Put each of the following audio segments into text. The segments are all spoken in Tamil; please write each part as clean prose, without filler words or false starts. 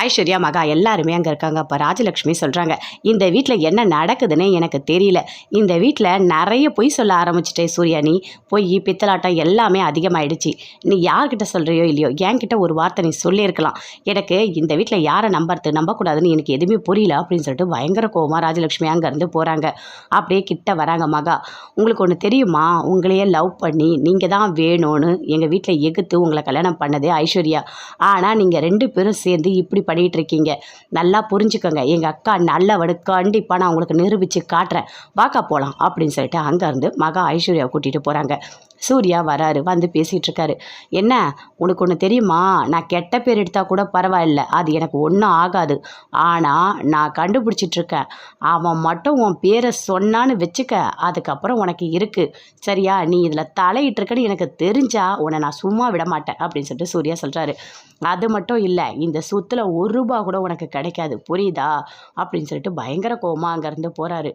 ஐஸ்வர்யா, மகா எல்லாருமே அங்கே இருக்காங்க. அப்போ ராஜலக்ஷ்மி சொல்கிறாங்க, இந்த வீட்டில் என்ன நடக்குதுன்னு எனக்கு தெரியல. இந்த வீட்டில் நிறைய பொய் சொல்ல ஆரம்பிச்சிட்டே சூர்யா. நீ பொய் பித்தலாட்டம் எல்லாமே அதிகமாகிடுச்சு. நீ யார்கிட்ட சொல்கிறியோ இல்லையோ, என்கிட்ட ஒரு வார்த்தை நீ சொல்லியிருக்கலாம். எனக்கு இந்த வீட்டில் யாரை நம்பக்கூடாதுன்னு எனக்கு எதுவுமே புரியல அப்படின்னு சொல்லிட்டு பயங்கர கோவமாக ராஜலக்ஷ்மி அங்கேருந்து போகிறாங்க. அப்படியே கிட்ட வராங்க. மகா, உங்களுக்கு ஒன்று தெரியுமா? உங்களையே லவ் பண்ணி நீங்கள் தான் வேணும்னு எங்கள் வீட்டில் எகுத்து உங்களை கல்யாணம் பண்ணதே ஐஸ்வர்யா. ஆனால் நீங்கள் 2 பேரும் சேர்ந்து இப்படி பண்ணிகிட்டு இருக்கீங்க. நல்லா புரிஞ்சுக்கோங்க. எங்கள் அக்கா நல்லவனு, கண்டிப்பாக நான் உங்களுக்கு நிரூபித்து காட்டுறேன். வாக்கா போகலாம் அப்படின்னு சொல்லிட்டு அங்கேருந்து மகா ஐஸ்வர்யாவை கூட்டிகிட்டு போகிறாங்க. சூர்யா வராரு, வந்து பேசிகிட்டு இருக்காரு. என்ன உனக்கு ஒன்று தெரியுமா? நான் கெட்ட பேர் எடுத்தால் கூட பரவாயில்ல, அது எனக்கு ஒன்றும் ஆகாது. ஆனால் நான் கண்டுபிடிச்சிட்ருக்கேன். அவன் மட்டும் உன் பேரை சொன்னான்னு வச்சுக்க, அதுக்கப்புறம் உனக்கு இருக்குது. சரியா? நீ இதில் தலையிட்டிருக்கன்னு எனக்கு தெரிஞ்சா உன்னை நான் சும்மா விட மாட்டேன் அப்படின்னு சொல்லிட்டு சூர்யா சொல்கிறாரு. அது மட்டும் இல்லை, இந்த சொத்துல ₹1 கூட உனக்கு கிடைக்காது, புரியுதா? அப்படின்னு சொல்லிட்டு பயங்கர கோவமாக அங்கேருந்து போகிறாரு.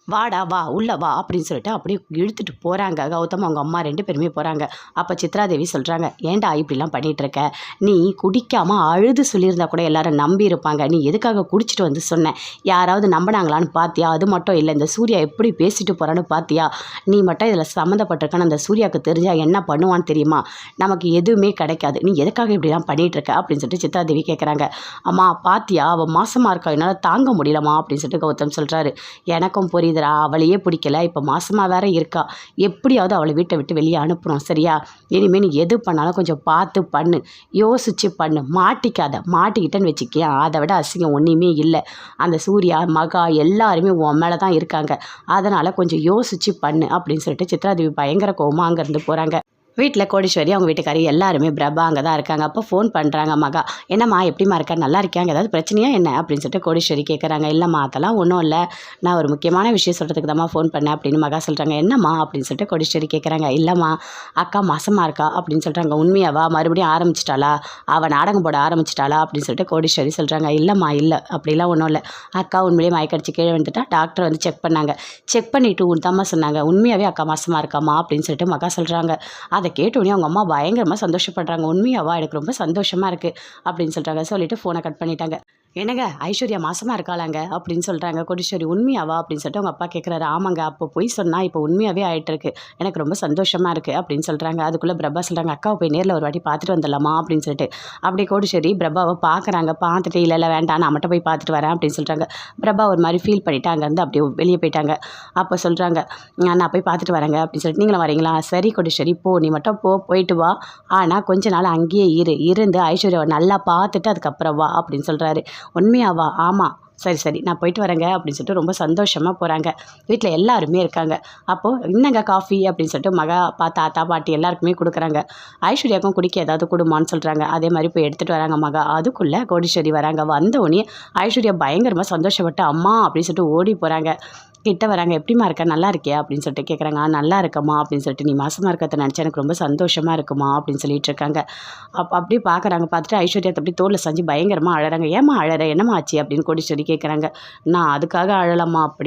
வாடா வா உள்ளே வா அப்படின்னு சொல்லிட்டு அப்படியே இழுத்துட்டு போகிறாங்க. கௌதம் அவங்க அம்மா 2 பேருமே போகிறாங்க. அப்போ சித்ராதேவி சொல்கிறாங்க, ஏன்டா இப்படிலாம் பண்ணிகிட்ருக்க? நீ குடிக்காமல் அழுது சொல்லியிருந்தா கூட எல்லாரும் நம்பி இருப்பாங்க. நீ எதுக்காக குடிச்சிட்டு வந்து சொன்னேன்? யாராவது நம்பினாங்களான்னு பார்த்தியா? அது மட்டும் இல்லை, இந்த சூர்யா எப்படி பேசிட்டு போகிறான்னு பார்த்தியா? நீ மட்டும் இதில் சம்மந்தப்பட்டிருக்கான்னு அந்த சூர்யாவுக்கு தெரிஞ்சால் என்ன பண்ணுவான்னு தெரியுமா? நமக்கு எதுவுமே கிடைக்காது. நீ எதுக்காக இப்படிலாம் பண்ணிகிட்ருக்க அப்படின்னு சொல்லிட்டு சித்ராதேவி கேட்குறாங்க. அம்மா பார்த்தியா, அவள் மாசமாக இருக்கா, என்னால் தாங்க முடியலம்மா அப்படின்னு சொல்லிட்டு கௌதம் சொல்கிறாரு. எனக்கும் புரியுது, அவளையே பிடிக்கல, இப்போ மாசமாக வேற இருக்கா. எப்படியாவது அவளை வீட்டை விட்டு வெளியே அனுப்புகிறோம். சரியா? இனிமேல் நீ எது பண்ணாலும் கொஞ்சம் பார்த்து பண்ணு, யோசிச்சு பண்ணு, மாட்டிக்காத. மாட்டிக்கிட்டேன்னு வச்சுக்கியா, அதை விட அசிங்கம் ஒன்றுமே இல்லை. அந்த சூர்யா, மகா எல்லாருமே உன் மேலே தான் இருக்காங்க. அதனால் கொஞ்சம் யோசிச்சு பண்ணு அப்படின்னு சொல்லிட்டு சித்ராதேவி பயங்கர கோவமாக அங்கேருந்து போகிறாங்க. வீட்டில் கோடீஸ்வரி, அவங்க வீட்டுக்காரி எல்லாருமே பிரபா அங்கே தான் இருக்காங்க. அப்போ ஃபோன் பண்ணுறாங்க. மகா, என்னம்மா எப்படிம்மா இருக்கா, நல்லா இருக்காங்க, ஏதாவது பிரச்சனையா என்ன அப்படின்னு சொல்லிட்டு கோடீஸ்வரி கேட்குறாங்க. இல்லைம்மா, அதெல்லாம் ஒன்றும் இல்லை, நான் ஒரு முக்கியமான விஷயம் சொல்கிறதுக்கு தான்மா ஃபோன் பண்ணேன் அப்படின்னு மகா சொல்கிறாங்க. என்னம்மா அப்படின்னு சொல்லிட்டு கோடீஸ்வரி கேட்குறாங்க. இல்லைம்மா, அக்கா மாசமாக இருக்கா அப்படின்னு சொல்கிறாங்க. உண்மையாவா? மறுபடியும் ஆரம்பிச்சிட்டாளா? அவள் நாடகம் போட ஆரம்பிச்சிட்டாளா அப்படின்னு சொல்லிட்டு கோடீஸ்வரி சொல்கிறாங்க. இல்லைம்மா, இல்லை, அப்படிலாம் ஒன்றும் இல்லை. அக்கா உண்மையிலேயே மயக்கடிச்சு கீழே வந்துட்டா. டாக்டர் வந்து செக் பண்ணாங்க. செக் பண்ணிவிட்டு உன்தாம்மா சொன்னாங்க, உண்மையாகவே அக்கா மாசமாக இருக்காம்மா அப்படின்னு சொல்லிட்டு மகா சொல்கிறாங்க. அதை கேட்டோடனே அவங்க அம்மா பயங்கரமாக சந்தோஷப்படுறாங்க. உண்மையாவா? எனக்கு ரொம்ப சந்தோஷமாக இருக்குது அப்படின்னு சொல்கிறாங்க. சொல்லிவிட்டு ஃபோனை கட் பண்ணிட்டாங்க. என்னங்க, ஐஸ்வர்யா மாசமாக இருக்காளாங்க அப்படின்னு சொல்கிறாங்க கோடீஸ்வரி. உண்மையாவா அப்படின்னு சொல்லிட்டு அவங்க அப்பா கேட்குறாரு. ஆமாங்க, அப்போ போய் சொன்னால் இப்போ உண்மையாகவே ஆகிட்டுருக்கு, எனக்கு ரொம்ப சந்தோஷமாக இருக்குது அப்படின்னு சொல்கிறாங்க. அதுக்குள்ளே பிரபா சொல்கிறாங்க, அக்காவை போய் நேரில் ஒரு வாட்டி பார்த்துட்டு வந்துடலாமா அப்படின்னு சொல்லிட்டு. அப்படியே கோடீஸ்வரி பிரபாவை பார்க்குறாங்க. பார்த்துட்டு இல்லை இல்லை வேண்டாம், நான் மட்டும் போய் பார்த்துட்டு வரேன் அப்படின்னு சொல்கிறாங்க. பிரபா ஒரு மாதிரி ஃபீல் பண்ணிவிட்டு அங்கேருந்து அப்படியே வெளியே போயிட்டாங்க. அப்போ சொல்கிறாங்க, நான் போய் பார்த்துட்டு வரேங்க அப்படின்னு சொல்லிட்டு, நீங்களும் வரீங்களா? சரி கோடீஸ்வரி, போ, நீ மட்டும் போயிட்டு வா. ஆனால் கொஞ்ச நாள் அங்கேயே இருந்து ஐஸ்வர்யாவை நல்லா பார்த்துட்டு அதுக்கப்புறம் வா அப்படின்னு சொல்கிறாரு. உண்மையாவா? ஆமாம், சரி சரி, நான் போயிட்டு வரேங்க அப்படின்னு சொல்லிட்டு ரொம்ப சந்தோஷமாக போகிறாங்க. வீட்டில் எல்லாருமே இருக்காங்க. அப்போது இன்னங்க காஃபி அப்படின்னு சொல்லிட்டு மகா தாத்தா பாட்டி எல்லாருக்குமே கொடுக்குறாங்க. ஐஸ்வர்யாவுக்கும் குடிக்க ஏதாவது கொடுமான்னு சொல்கிறாங்க. அதே மாதிரி போய் எடுத்துகிட்டு வராங்க மகா. அதுக்குள்ளே கோடீஸ்வரி வராங்க. வந்தோடனே ஐஸ்வர்யா பயங்கரமாக சந்தோஷப்பட்டு அம்மா அப்படின்னு சொல்லிட்டு ஓடி போகிறாங்க. கிட்ட வராங்க. எப்படிமா இருக்க, நல்லா இருக்கியா அப்படின்னு சொல்லிட்டு கேட்குறாங்க. நல்லா இருக்கம்மா அப்படின்னு சொல்லிட்டு, நீ மாசமாக இருக்கிறத நினச்சா எனக்கு ரொம்ப சந்தோஷமாக இருக்குமா அப்படின்னு சொல்லிட்டு இருக்காங்க. அப்படியே பார்க்குறாங்க. பார்த்துட்டு ஐஸ்வர்யா அப்படி தோளில் செஞ்சு பயங்கரமாக அழறாங்க. ஏமா அழற, என்னம்மா ஆச்சு அப்படின்னு கோடீஸ்வரி கேட்குறாங்க. நான் அதுக்காக அழலாமா அப்படி